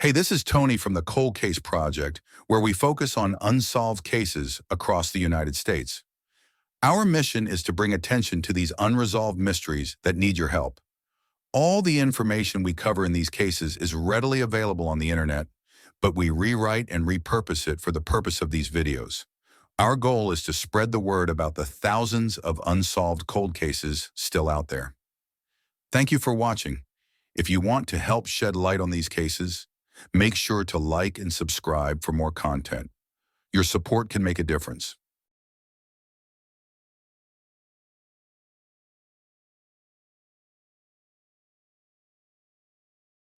Hey, this is Tony from the Cold Case Project, where we focus on unsolved cases across the United States. Our mission is to bring attention to these unresolved mysteries that need your help. All the information we cover in these cases is readily available on the internet, but we rewrite and repurpose it for the purpose of these videos. Our goal is to spread the word about the thousands of unsolved cold cases still out there. Thank you for watching. If you want to help shed light on these cases, make sure to like and subscribe for more content. Your support can make a difference.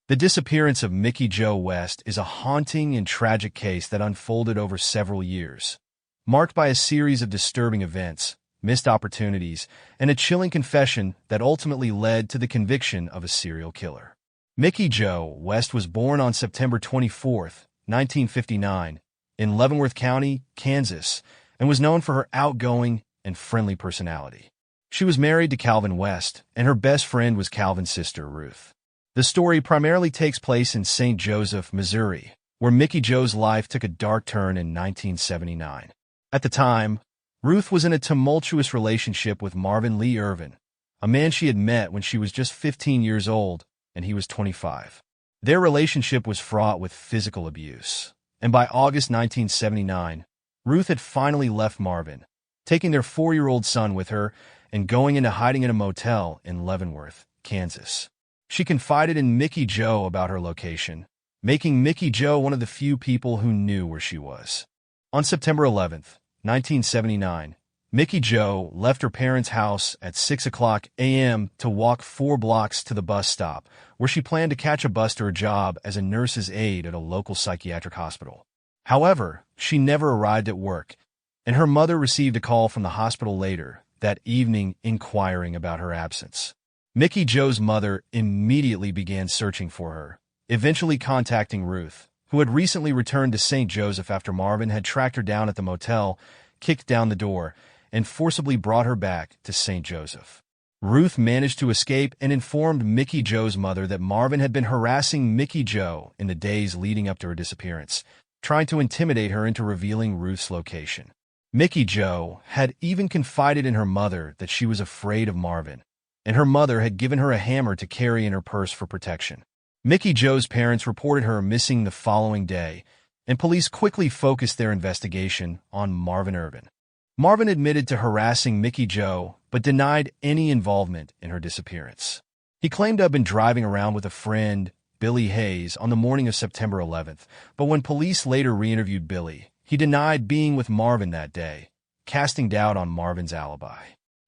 The disappearance of Mickey Jo West is a haunting and tragic case that unfolded over several years, marked by a series of disturbing events, missed opportunities, and a chilling confession that ultimately led to the conviction of a serial killer. Mickey Jo West was born on September 24, 1959, in Leavenworth County, Kansas, and was known for her outgoing and friendly personality. She was married to Calvin West, and her best friend was Calvin's sister, Ruth. The story primarily takes place in St. Joseph, Missouri, where Mickey Jo's life took a dark turn in 1979. At the time, Ruth was in a tumultuous relationship with Marvin Lee Irvin, a man she had met when she was just 15 years old and he was 25. Their relationship was fraught with physical abuse, and by August 1979, Ruth had finally left Marvin, taking their 4-year-old son with her and going into hiding in a motel in Leavenworth, Kansas. She confided in Mickey Jo about her location, making Mickey Jo one of the few people who knew where she was. On September 11, 1979, Mickey Jo left her parents' house at 6:00 a.m. to walk 4 blocks to the bus stop, where she planned to catch a bus to her job as a nurse's aide at a local psychiatric hospital. However, she never arrived at work, and her mother received a call from the hospital later that evening inquiring about her absence. Mickey Jo's mother immediately began searching for her, eventually contacting Ruth, who had recently returned to St. Joseph after Marvin had tracked her down at the motel, kicked down the door, and forcibly brought her back to St. Joseph. Ruth managed to escape and informed Mickey Jo's mother that Marvin had been harassing Mickey Jo in the days leading up to her disappearance, trying to intimidate her into revealing Ruth's location. Mickey Jo had even confided in her mother that she was afraid of Marvin, and her mother had given her a hammer to carry in her purse for protection. Mickey Jo's parents reported her missing the following day, and police quickly focused their investigation on Marvin Irvin. Marvin admitted to harassing Mickey Jo, but denied any involvement in her disappearance. He claimed to have been driving around with a friend, Billy Hayes, on the morning of September 11th, but when police later re-interviewed Billy, he denied being with Marvin that day, casting doubt on Marvin's alibi.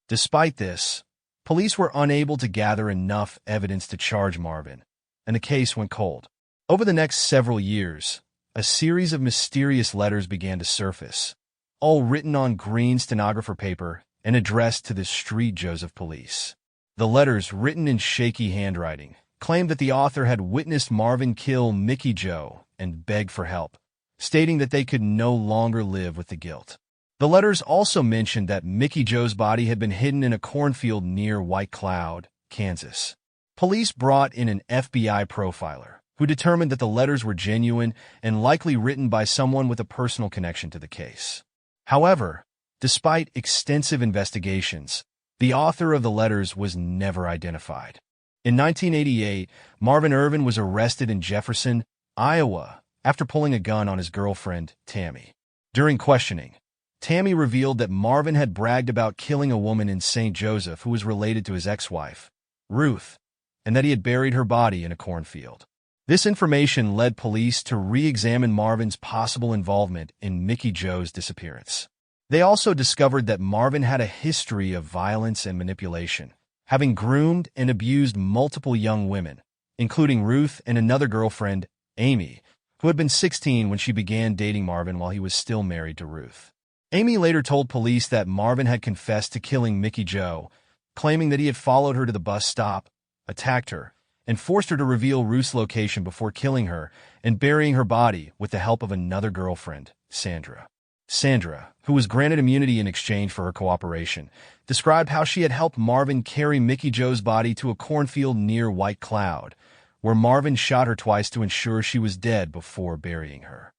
Despite this, police were unable to gather enough evidence to charge Marvin, and the case went cold. Over the next several years, a series of mysterious letters began to surface, all written on green stenographer paper and addressed to the St. Joseph police. The letters, written in shaky handwriting, claimed that the author had witnessed Marvin kill Mickey Jo and beg for help, stating that they could no longer live with the guilt. The letters also mentioned that Mickey Jo's body had been hidden in a cornfield near White Cloud, Kansas. Police brought in an FBI profiler, who determined that the letters were genuine and likely written by someone with a personal connection to the case. However, despite extensive investigations, the author of the letters was never identified. In 1988, Marvin Irvin was arrested in Jefferson, Iowa, after pulling a gun on his girlfriend, Tammy. During questioning, Tammy revealed that Marvin had bragged about killing a woman in St. Joseph who was related to his ex-wife, Ruth, and that he had buried her body in a cornfield. This information led police to re-examine Marvin's possible involvement in Mickey Jo's disappearance. They also discovered that Marvin had a history of violence and manipulation, having groomed and abused multiple young women, including Ruth and another girlfriend, Amy, who had been 16 when she began dating Marvin while he was still married to Ruth. Amy later told police that Marvin had confessed to killing Mickey Jo, claiming that he had followed her to the bus stop, attacked her, and forced her to reveal Ruth's location before killing her and burying her body with the help of another girlfriend, Sandra. Sandra, who was granted immunity in exchange for her cooperation, described how she had helped Marvin carry Mickey Jo's body to a cornfield near White Cloud, where Marvin shot her twice to ensure she was dead before burying her.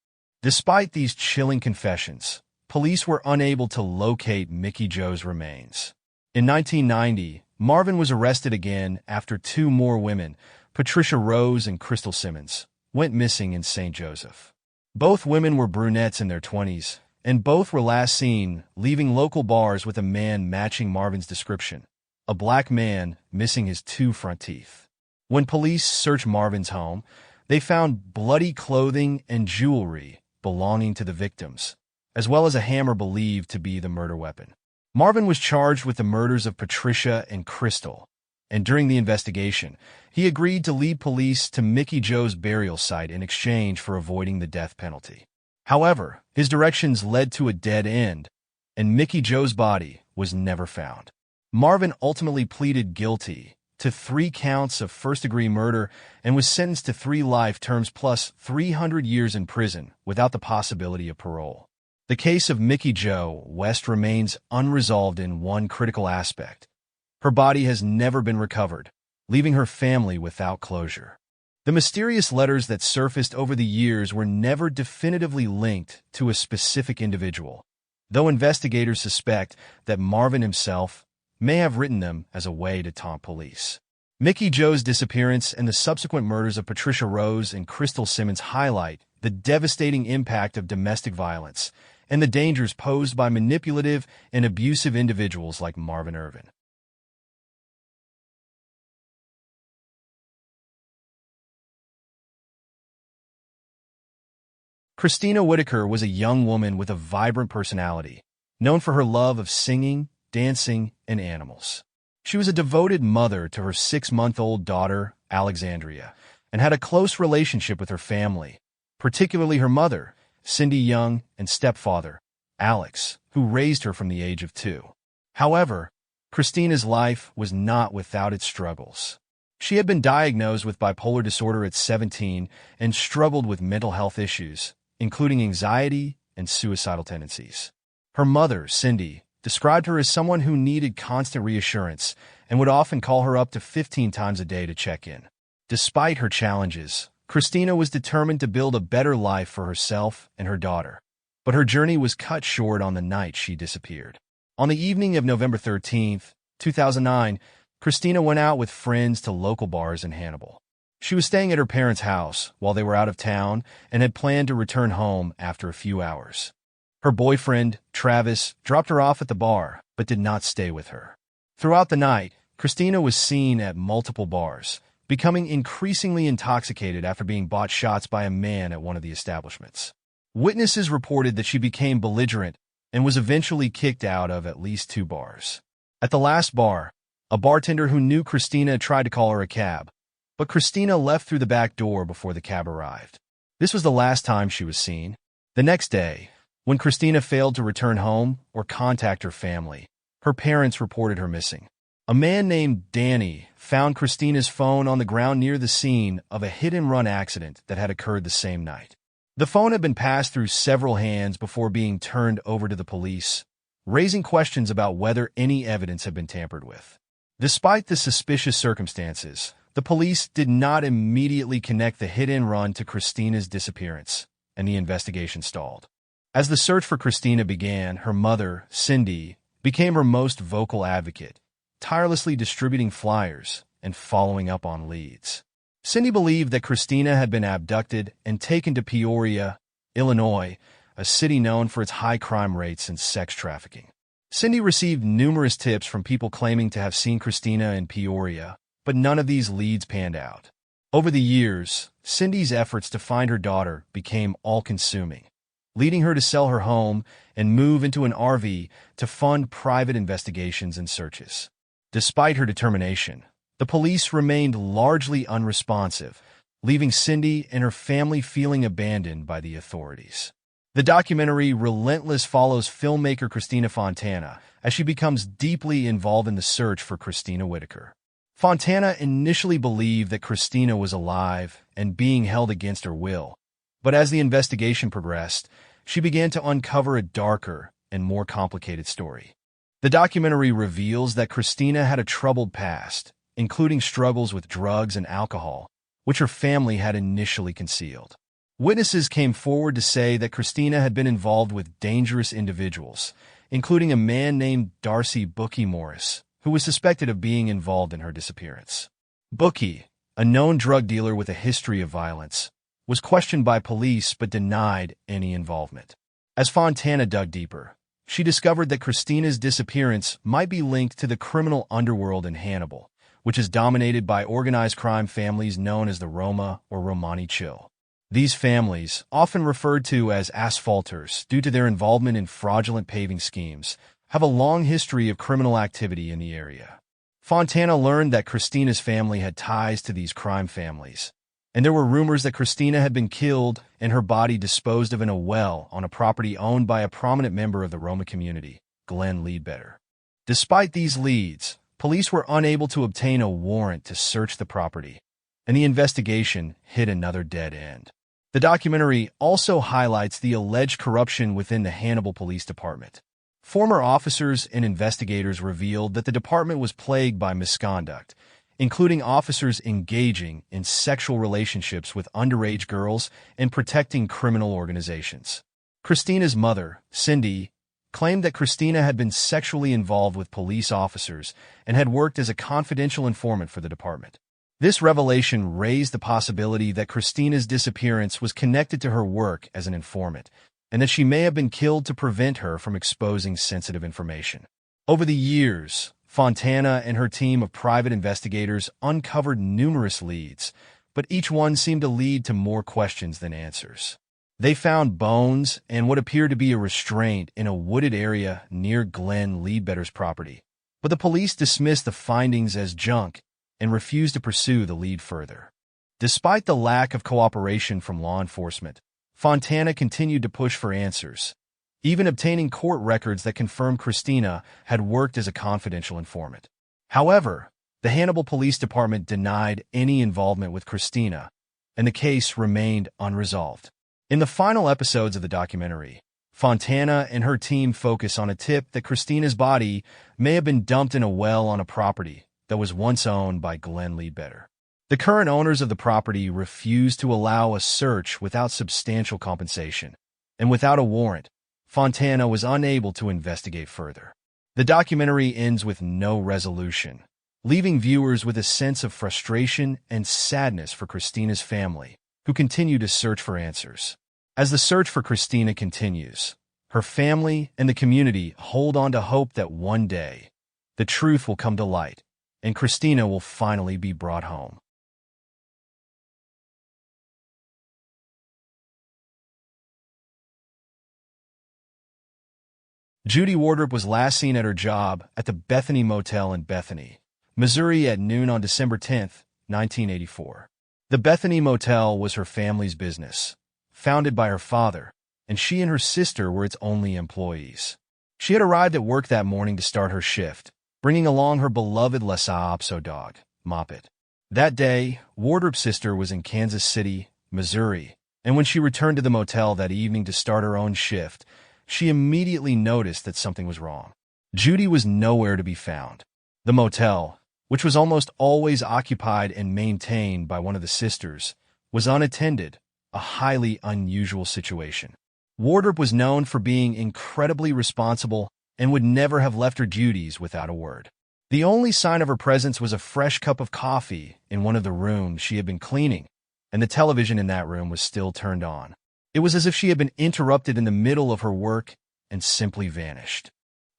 Despite these chilling confessions, police were unable to locate Mickey Jo's remains. In 1990, Marvin was arrested again after two more women, Patricia Rose and Crystal Simmons, went missing in St. Joseph. Both women were brunettes in their 20s, and both were last seen leaving local bars with a man matching Marvin's description, a black man missing his two front teeth. When police searched Marvin's home, they found bloody clothing and jewelry belonging to the victims, as well as a hammer believed to be the murder weapon. Marvin was charged with the murders of Patricia and Crystal, and during the investigation, he agreed to lead police to Mickey Jo's burial site in exchange for avoiding the death penalty. However, his directions led to a dead end, and Mickey Jo's body was never found. Marvin ultimately pleaded guilty to 3 counts of first-degree murder and was sentenced to 3 life terms plus 300 years in prison without the possibility of parole. The case of Mickey Jo West remains unresolved in one critical aspect. Her body has never been recovered, leaving her family without closure. The mysterious letters that surfaced over the years were never definitively linked to a specific individual, though investigators suspect that Marvin himself may have written them as a way to taunt police. Mickey Jo's disappearance and the subsequent murders of Patricia Rose and Crystal Simmons highlight the devastating impact of domestic violence and the dangers posed by manipulative and abusive individuals like Marvin Irvin. Christina Whitaker was a young woman with a vibrant personality, known for her love of singing, dancing, and animals. She was a devoted mother to her 6-month-old daughter, Alexandria, and had a close relationship with her family, particularly her mother, Cindy Young, and stepfather, Alex, who raised her from the age of 2. However, Christina's life was not without its struggles. She had been diagnosed with bipolar disorder at 17 and struggled with mental health issues, including anxiety and suicidal tendencies. Her mother, Cindy, described her as someone who needed constant reassurance and would often call her up to 15 times a day to check in. Despite her challenges, Christina was determined to build a better life for herself and her daughter. But her journey was cut short on the night she disappeared. On the evening of November 13, 2009, Christina went out with friends to local bars in Hannibal. She was staying at her parents' house while they were out of town and had planned to return home after a few hours. Her boyfriend, Travis, dropped her off at the bar, but did not stay with her. Throughout the night, Christina was seen at multiple bars, becoming increasingly intoxicated after being bought shots by a man at one of the establishments. Witnesses reported that she became belligerent and was eventually kicked out of at least 2 bars. At the last bar, a bartender who knew Christina tried to call her a cab, but Christina left through the back door before the cab arrived. This was the last time she was seen. The next day, when Christina failed to return home or contact her family, her parents reported her missing. A man named Danny found Christina's phone on the ground near the scene of a hit-and-run accident that had occurred the same night. The phone had been passed through several hands before being turned over to the police, raising questions about whether any evidence had been tampered with. Despite the suspicious circumstances, the police did not immediately connect the hit-and-run to Christina's disappearance, and the investigation stalled. As the search for Christina began, her mother, Cindy, became her most vocal advocate, tirelessly distributing flyers and following up on leads. Cindy believed that Christina had been abducted and taken to Peoria, Illinois, a city known for its high crime rates and sex trafficking. Cindy received numerous tips from people claiming to have seen Christina in Peoria, but none of these leads panned out. Over the years, Cindy's efforts to find her daughter became all-consuming, leading her to sell her home and move into an RV to fund private investigations and searches. Despite her determination, the police remained largely unresponsive, leaving Cindy and her family feeling abandoned by the authorities. The documentary Relentless follows filmmaker Christina Fontana as she becomes deeply involved in the search for Christina Whitaker. Fontana initially believed that Christina was alive and being held against her will, but as the investigation progressed, she began to uncover a darker and more complicated story. The documentary reveals that Christina had a troubled past, including struggles with drugs and alcohol, which her family had initially concealed. Witnesses came forward to say that Christina had been involved with dangerous individuals, including a man named Darcy Bookie Morris, who was suspected of being involved in her disappearance. Bookie, a known drug dealer with a history of violence, was questioned by police but denied any involvement. As Fontana dug deeper, she discovered that Christina's disappearance might be linked to the criminal underworld in Hannibal, which is dominated by organized crime families known as the Roma or Romani Chill. These families, often referred to as asphalters due to their involvement in fraudulent paving schemes, have a long history of criminal activity in the area. Fontana learned that Christina's family had ties to these crime families, and there were rumors that Christina had been killed and her body disposed of in a well on a property owned by a prominent member of the Roma community, Glenn Leadbetter. Despite these leads, police were unable to obtain a warrant to search the property, and the investigation hit another dead end. The documentary also highlights the alleged corruption within the Hannibal Police Department. Former officers and investigators revealed that the department was plagued by misconduct, including officers engaging in sexual relationships with underage girls and protecting criminal organizations. Christina's mother, Cindy, claimed that Christina had been sexually involved with police officers and had worked as a confidential informant for the department. This revelation raised the possibility that Christina's disappearance was connected to her work as an informant, and that she may have been killed to prevent her from exposing sensitive information. Over the years, Fontana and her team of private investigators uncovered numerous leads, but each one seemed to lead to more questions than answers. They found bones and what appeared to be a restraint in a wooded area near Glenn Leadbetter's property, but the police dismissed the findings as junk and refused to pursue the lead further. Despite the lack of cooperation from law enforcement, Fontana continued to push for answers, even obtaining court records that confirmed Christina had worked as a confidential informant. However, the Hannibal Police Department denied any involvement with Christina, and the case remained unresolved. In the final episodes of the documentary, Fontana and her team focus on a tip that Christina's body may have been dumped in a well on a property that was once owned by Glenn Leadbetter. The current owners of the property refused to allow a search without substantial compensation, and without a warrant, Fontana was unable to investigate further. The documentary ends with no resolution, leaving viewers with a sense of frustration and sadness for Christina's family, who continue to search for answers. As the search for Christina continues, her family and the community hold on to hope that one day, the truth will come to light, and Christina will finally be brought home. Judy Wardrop was last seen at her job at the Bethany Motel in Bethany, Missouri at noon on December 10, 1984. The Bethany Motel was her family's business, founded by her father, and she and her sister were its only employees. She had arrived at work that morning to start her shift, bringing along her beloved Lhasa Apso dog, Moppet. That day, Wardrop's sister was in Kansas City, Missouri, and when she returned to the motel that evening to start her own shift, she immediately noticed that something was wrong. Judy was nowhere to be found. The motel, which was almost always occupied and maintained by one of the sisters, was unattended, a highly unusual situation. Wardrop was known for being incredibly responsible and would never have left her duties without a word. The only sign of her presence was a fresh cup of coffee in one of the rooms she had been cleaning, and the television in that room was still turned on. It was as if she had been interrupted in the middle of her work and simply vanished.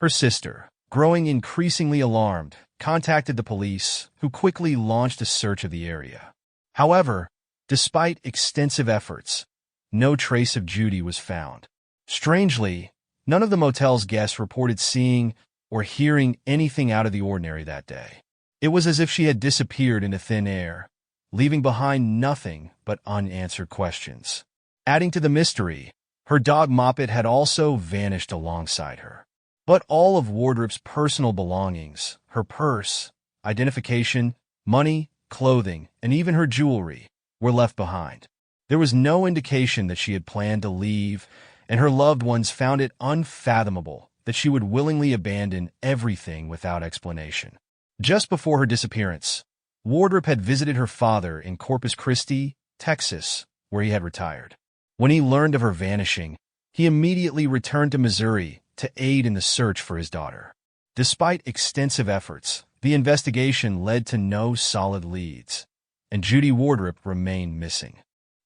Her sister, growing increasingly alarmed, contacted the police, who quickly launched a search of the area. However, despite extensive efforts, no trace of Judy was found. Strangely, none of the motel's guests reported seeing or hearing anything out of the ordinary that day. It was as if she had disappeared into thin air, leaving behind nothing but unanswered questions. Adding to the mystery, her dog Moppet had also vanished alongside her. But all of Wardrop's personal belongings, her purse, identification, money, clothing, and even her jewelry, were left behind. There was no indication that she had planned to leave, and her loved ones found it unfathomable that she would willingly abandon everything without explanation. Just before her disappearance, Wardrop had visited her father in Corpus Christi, Texas, where he had retired. When he learned of her vanishing, he immediately returned to Missouri to aid in the search for his daughter. Despite extensive efforts, the investigation led to no solid leads, and Judy Wardrop remained missing.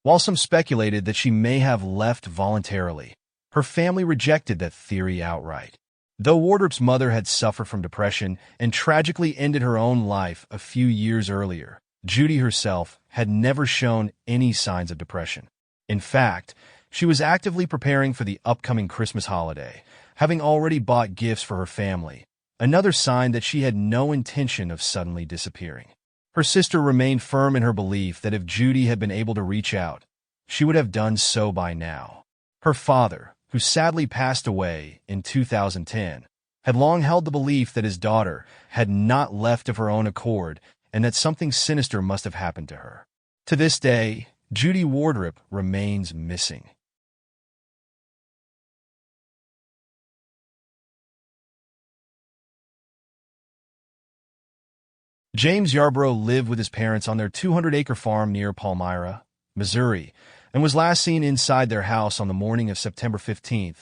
While some speculated that she may have left voluntarily, her family rejected that theory outright. Though Wardrop's mother had suffered from depression and tragically ended her own life a few years earlier, Judy herself had never shown any signs of depression. In fact, she was actively preparing for the upcoming Christmas holiday, having already bought gifts for her family, another sign that she had no intention of suddenly disappearing. Her sister remained firm in her belief that if Judy had been able to reach out, she would have done so by now. Her father, who sadly passed away in 2010, had long held the belief that his daughter had not left of her own accord and that something sinister must have happened to her. To this day, Judy Wardrop remains missing. James Yarbrough lived with his parents on their 200-acre farm near Palmyra, Missouri, and was last seen inside their house on the morning of September 15,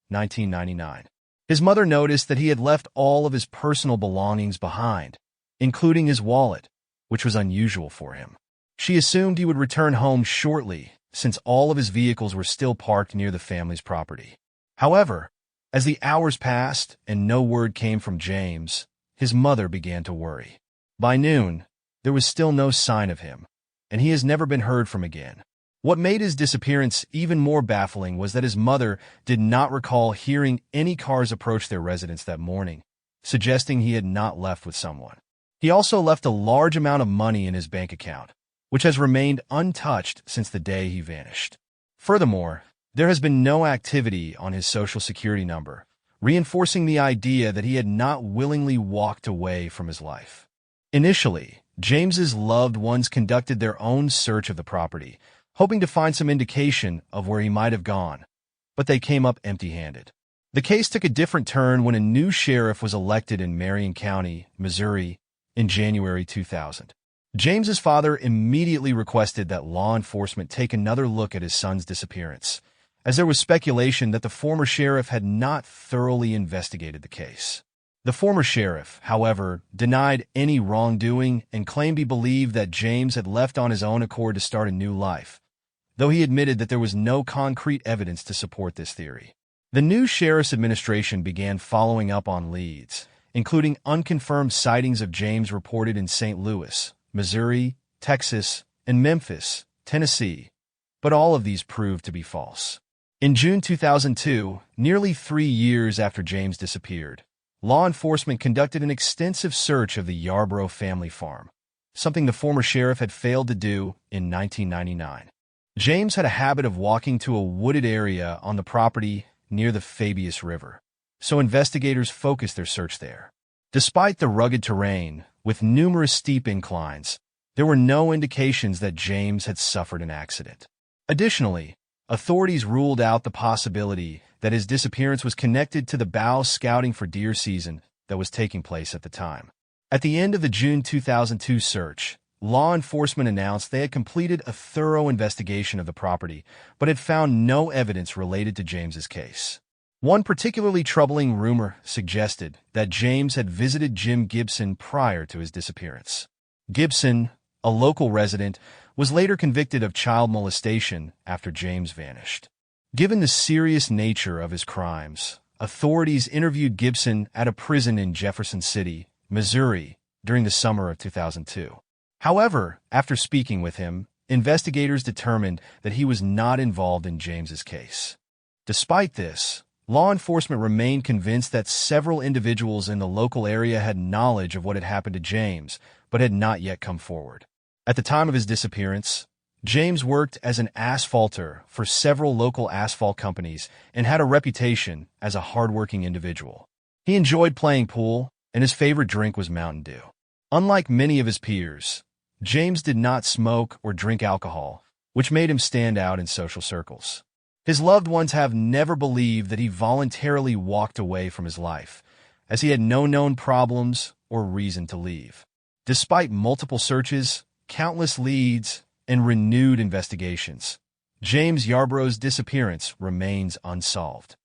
1999. His mother noticed that he had left all of his personal belongings behind, including his wallet, which was unusual for him. She assumed he would return home shortly, since all of his vehicles were still parked near the family's property. However, as the hours passed and no word came from James, his mother began to worry. By noon, there was still no sign of him, and he has never been heard from again. What made his disappearance even more baffling was that his mother did not recall hearing any cars approach their residence that morning, suggesting he had not left with someone. He also left a large amount of money in his bank account, which has remained untouched since the day he vanished. Furthermore, there has been no activity on his Social Security number, reinforcing the idea that he had not willingly walked away from his life. Initially, James's loved ones conducted their own search of the property, hoping to find some indication of where he might have gone, but they came up empty-handed. The case took a different turn when a new sheriff was elected in Marion County, Missouri, in January 2000. James's father immediately requested that law enforcement take another look at his son's disappearance, as there was speculation that the former sheriff had not thoroughly investigated the case. The former sheriff, however, denied any wrongdoing and claimed he believed that James had left on his own accord to start a new life, though he admitted that there was no concrete evidence to support this theory. The new sheriff's administration began following up on leads, including unconfirmed sightings of James reported in St. Louis, Missouri, Texas, and Memphis, Tennessee, but all of these proved to be false. In June 2002, nearly 3 years after James disappeared, law enforcement conducted an extensive search of the Yarbrough family farm, something the former sheriff had failed to do in 1999. James had a habit of walking to a wooded area on the property near the Fabius River, so investigators focused their search there. Despite the rugged terrain, with numerous steep inclines, there were no indications that James had suffered an accident. Additionally, authorities ruled out the possibility that his disappearance was connected to the bow scouting for deer season that was taking place at the time. At the end of the June 2002 search, law enforcement announced they had completed a thorough investigation of the property, but had found no evidence related to James's case. One particularly troubling rumor suggested that James had visited Jim Gibson prior to his disappearance. Gibson, a local resident, was later convicted of child molestation after James vanished. Given the serious nature of his crimes, authorities interviewed Gibson at a prison in Jefferson City, Missouri, during the summer of 2002. However, after speaking with him, investigators determined that he was not involved in James's case. Despite this, law enforcement remained convinced that several individuals in the local area had knowledge of what had happened to James, but had not yet come forward. At the time of his disappearance, James worked as an asphalter for several local asphalt companies and had a reputation as a hardworking individual. He enjoyed playing pool, and his favorite drink was Mountain Dew. Unlike many of his peers, James did not smoke or drink alcohol, which made him stand out in social circles. His loved ones have never believed that he voluntarily walked away from his life, as he had no known problems or reason to leave. Despite multiple searches, countless leads, and renewed investigations, James Yarborough's disappearance remains unsolved.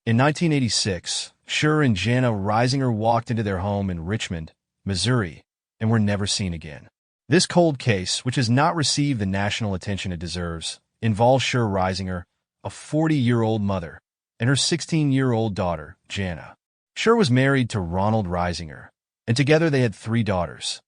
In 1986, Sher and Jana Risinger walked into their home in Richmond, Missouri, and were never seen again. This cold case, which has not received the national attention it deserves, involves Sher Risinger, a 40-year-old mother, and her 16-year-old daughter, Jana. Sher was married to Ronald Risinger, and together they had 3 daughters,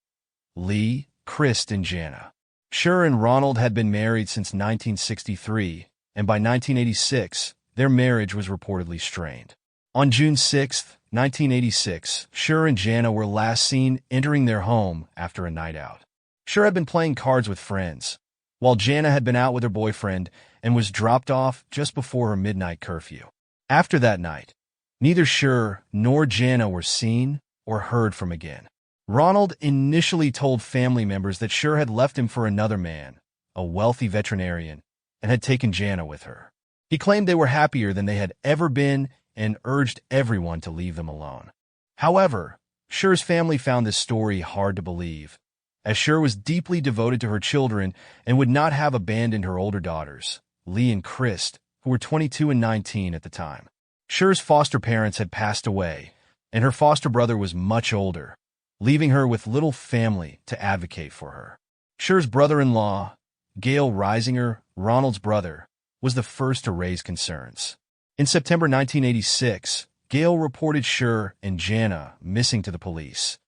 Lee, Christ, and Jana. Sher and Ronald had been married since 1963, and by 1986, their marriage was reportedly strained. On June 6, 1986, Sher and Jana were last seen entering their home after a night out. Sher had been playing cards with friends, while Jana had been out with her boyfriend and was dropped off just before her midnight curfew. After that night, neither Sher nor Jana were seen or heard from again. Ronald initially told family members that Sher had left him for another man, a wealthy veterinarian, and had taken Jana with her. He claimed they were happier than they had ever been and urged everyone to leave them alone. However, Sher's family found this story hard to believe, as Sher was deeply devoted to her children and would not have abandoned her older daughters, Lee and Christ, who were 22 and 19 at the time. Sher's foster parents had passed away, and her foster brother was much older, leaving her with little family to advocate for her. Sher's brother-in-law, Gail Risinger, Ronald's brother, was the first to raise concerns. In September 1986, Gail reported Sher and Jana missing to the police,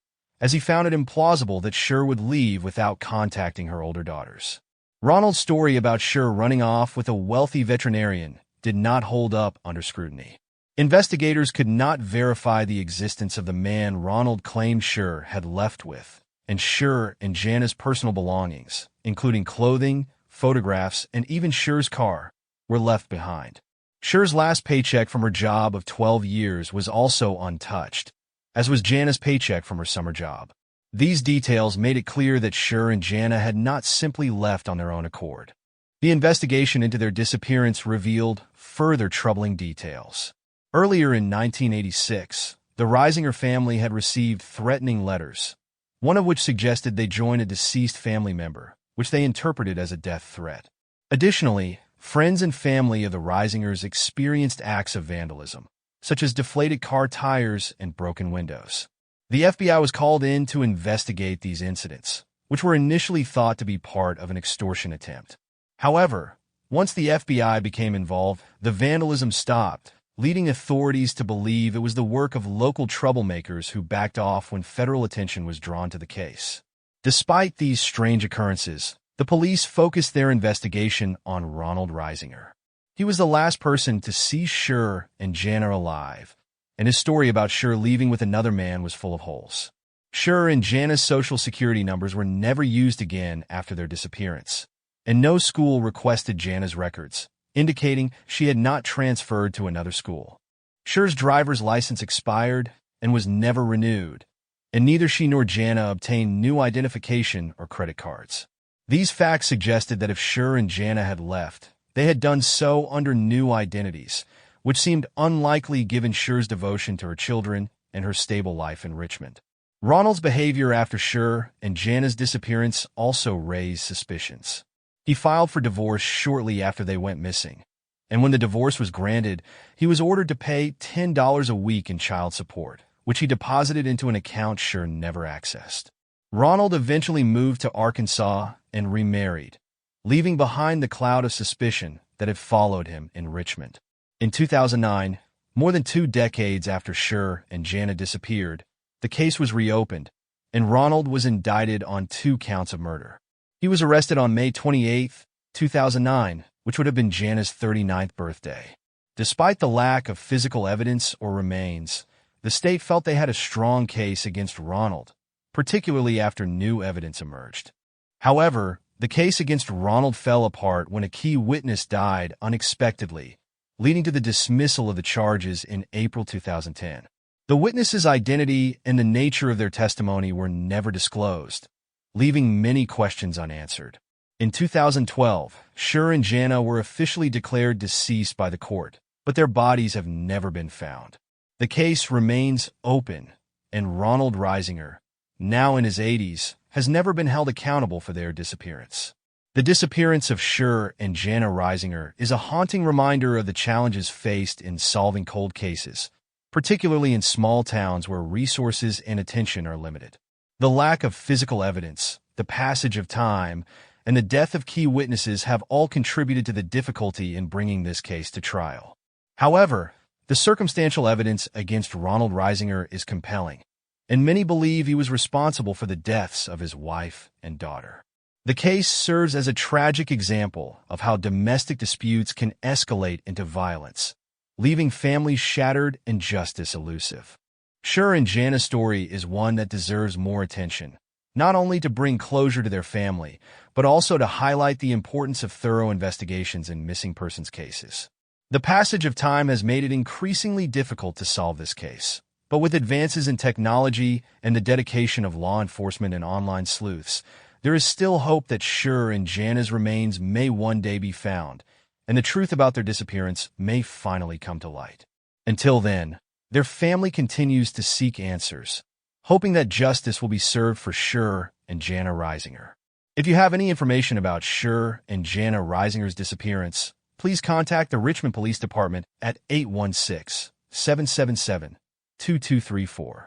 as he found it implausible that Sher would leave without contacting her older daughters. Ronald's story about Sher running off with a wealthy veterinarian did not hold up under scrutiny. Investigators could not verify the existence of the man Ronald claimed Sher had left with, and Sher and Jana's personal belongings, including clothing, photographs, and even Sher's car, were left behind. Sher's last paycheck from her job of 12 years was also untouched, as was Jana's paycheck from her summer job. These details made it clear that Sher and Jana had not simply left on their own accord. The investigation into their disappearance revealed further troubling details. Earlier in 1986, the Risinger family had received threatening letters, one of which suggested they join a deceased family member, which they interpreted as a death threat. Additionally, friends and family of the Risingers experienced acts of vandalism, such as deflated car tires and broken windows. The FBI was called in to investigate these incidents, which were initially thought to be part of an extortion attempt. However, once the FBI became involved, the vandalism stopped, leading authorities to believe it was the work of local troublemakers who backed off when federal attention was drawn to the case. Despite these strange occurrences, the police focused their investigation on Ronald Risinger. He was the last person to see Sher and Jana alive, and his story about Sher leaving with another man was full of holes. Sher and Jana's social security numbers were never used again after their disappearance, and no school requested Jana's records, indicating she had not transferred to another school. Sher's driver's license expired and was never renewed, and neither she nor Jana obtained new identification or credit cards. These facts suggested that if Sher and Jana had left, they had done so under new identities, which seemed unlikely given Sher's devotion to her children and her stable life in Richmond. Ronald's behavior after Sher and Jana's disappearance also raised suspicions. He filed for divorce shortly after they went missing, and when the divorce was granted, he was ordered to pay $10 a week in child support, which he deposited into an account Sher never accessed. Ronald eventually moved to Arkansas and remarried, leaving behind the cloud of suspicion that had followed him in Richmond. In 2009, more than 2 decades after Sher and Jana disappeared, the case was reopened, and Ronald was indicted on 2 counts of murder. He was arrested on May 28, 2009, which would have been Jana's 39th birthday. Despite the lack of physical evidence or remains, the state felt they had a strong case against Ronald, particularly after new evidence emerged. However, the case against Ronald fell apart when a key witness died unexpectedly, leading to the dismissal of the charges in April 2010. The witness's identity and the nature of their testimony were never disclosed, leaving many questions unanswered. In 2012, Schur and Jana were officially declared deceased by the court, but their bodies have never been found. The case remains open, and Ronald Reisinger, now in his 80s, has never been held accountable for their disappearance. The disappearance of Schur and Jana Reisinger is a haunting reminder of the challenges faced in solving cold cases, particularly in small towns where resources and attention are limited. The lack of physical evidence, the passage of time, and the death of key witnesses have all contributed to the difficulty in bringing this case to trial. However, the circumstantial evidence against Ronald Reisinger is compelling, and many believe he was responsible for the deaths of his wife and daughter. The case serves as a tragic example of how domestic disputes can escalate into violence, leaving families shattered and justice elusive. Schur and Jana's story is one that deserves more attention, not only to bring closure to their family, but also to highlight the importance of thorough investigations in missing persons cases. The passage of time has made it increasingly difficult to solve this case, but with advances in technology and the dedication of law enforcement and online sleuths, there is still hope that Schur and Jana's remains may one day be found, and the truth about their disappearance may finally come to light. Until then, their family continues to seek answers, hoping that justice will be served for Schur and Jana Reisinger. If you have any information about Schur and Jana Reisinger's disappearance, please contact the Richmond Police Department at 816-777-2234.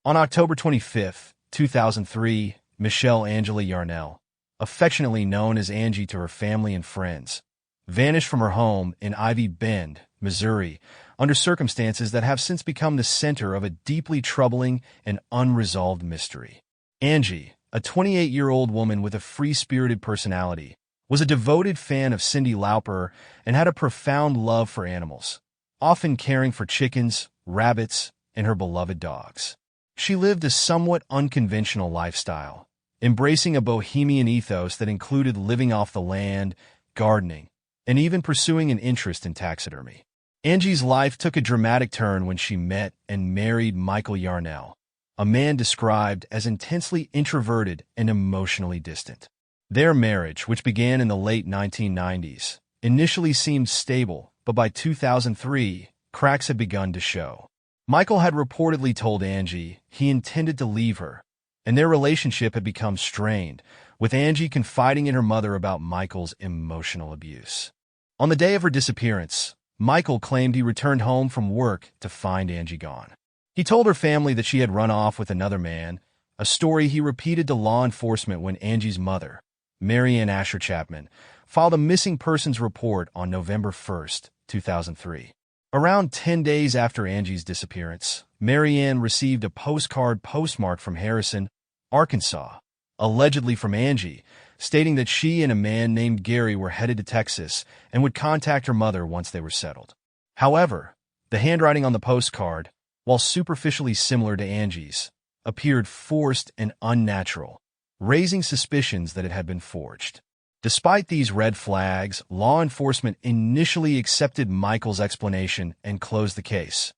On October 25, 2003, Michelle Angela Yarnell, affectionately known as Angie to her family and friends, vanished from her home in Ivy Bend, Missouri, under circumstances that have since become the center of a deeply troubling and unresolved mystery. Angie, a 28-year-old woman with a free-spirited personality, was a devoted fan of Cyndi Lauper and had a profound love for animals, often caring for chickens, rabbits, and her beloved dogs. She lived a somewhat unconventional lifestyle, embracing a bohemian ethos that included living off the land, gardening, and even pursuing an interest in taxidermy. Angie's life took a dramatic turn when she met and married Michael Yarnell, a man described as intensely introverted and emotionally distant. Their marriage, which began in the late 1990s, initially seemed stable, but by 2003, cracks had begun to show. Michael had reportedly told Angie he intended to leave her, and their relationship had become strained, with Angie confiding in her mother about Michael's emotional abuse. On the day of her disappearance, Michael claimed he returned home from work to find Angie gone. He told her family that she had run off with another man, a story he repeated to law enforcement when Angie's mother, Mary Ann Asher Chapman, filed a missing persons report on November 1, 2003. Around 10 days after Angie's disappearance, Mary Ann received a postcard postmarked from Harrison, Arkansas, allegedly from Angie, stating that she and a man named Gary were headed to Texas and would contact her mother once they were settled. However, the handwriting on the postcard, while superficially similar to Angie's, appeared forced and unnatural, raising suspicions that it had been forged. Despite these red flags, law enforcement initially accepted Michael's explanation and closed the case,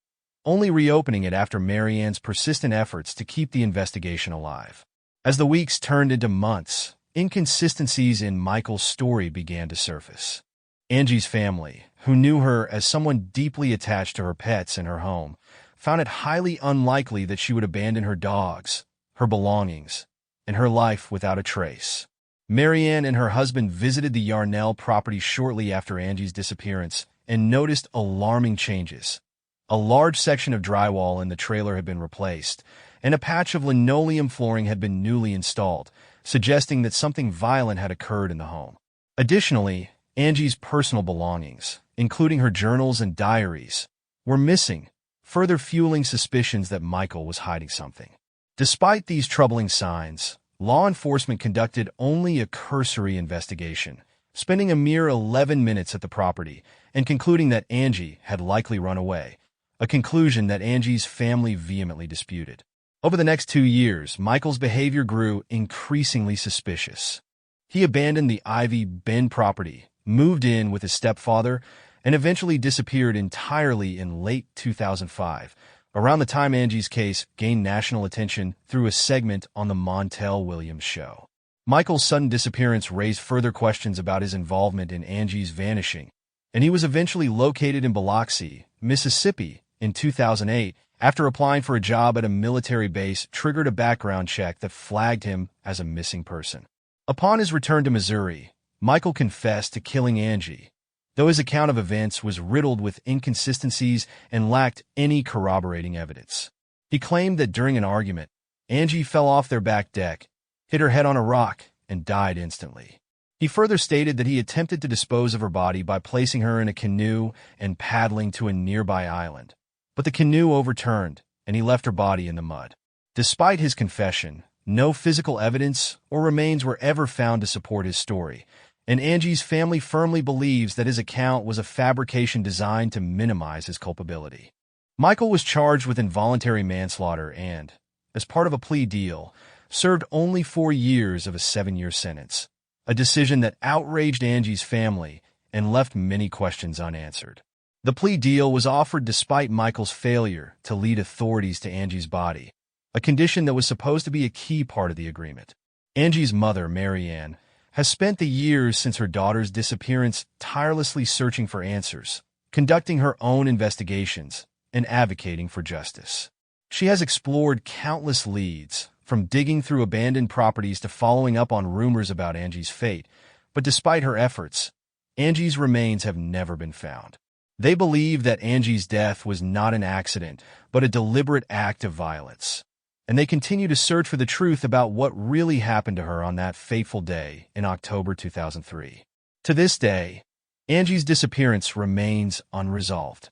only reopening it after Mary Ann's persistent efforts to keep the investigation alive. As the weeks turned into months, inconsistencies in Michael's story began to surface. Angie's family, who knew her as someone deeply attached to her pets and her home, found it highly unlikely that she would abandon her dogs, her belongings, and her life without a trace. Mary Ann and her husband visited the Yarnell property shortly after Angie's disappearance and noticed alarming changes. A large section of drywall in the trailer had been replaced, and a patch of linoleum flooring had been newly installed, suggesting that something violent had occurred in the home. Additionally, Angie's personal belongings, including her journals and diaries, were missing, further fueling suspicions that Michael was hiding something. Despite these troubling signs, law enforcement conducted only a cursory investigation, spending a mere 11 minutes at the property and concluding that Angie had likely run away, a conclusion that Angie's family vehemently disputed. Over the next 2 years, Michael's behavior grew increasingly suspicious. He abandoned the Ivy Bend property, moved in with his stepfather, and eventually disappeared entirely in late 2005, around the time Angie's case gained national attention through a segment on The Montel Williams Show. Michael's sudden disappearance raised further questions about his involvement in Angie's vanishing, and he was eventually located in Biloxi, Mississippi, in 2008, after applying for a job at a military base triggered a background check that flagged him as a missing person. Upon his return to Missouri, Michael confessed to killing Angie, though his account of events was riddled with inconsistencies and lacked any corroborating evidence. He claimed that during an argument, Angie fell off their back deck, hit her head on a rock, and died instantly. He further stated that he attempted to dispose of her body by placing her in a canoe and paddling to a nearby island, but the canoe overturned, and he left her body in the mud. Despite his confession, no physical evidence or remains were ever found to support his story, and Angie's family firmly believes that his account was a fabrication designed to minimize his culpability. Michael was charged with involuntary manslaughter and, as part of a plea deal, served only 4 years of a 7-year sentence, a decision that outraged Angie's family and left many questions unanswered. The plea deal was offered despite Michael's failure to lead authorities to Angie's body, a condition that was supposed to be a key part of the agreement. Angie's mother, Mary Ann, has spent the years since her daughter's disappearance tirelessly searching for answers, conducting her own investigations, and advocating for justice. She has explored countless leads, from digging through abandoned properties to following up on rumors about Angie's fate, but despite her efforts, Angie's remains have never been found. They believe that Angie's death was not an accident, but a deliberate act of violence, and they continue to search for the truth about what really happened to her on that fateful day in October 2003. To this day, Angie's disappearance remains unresolved.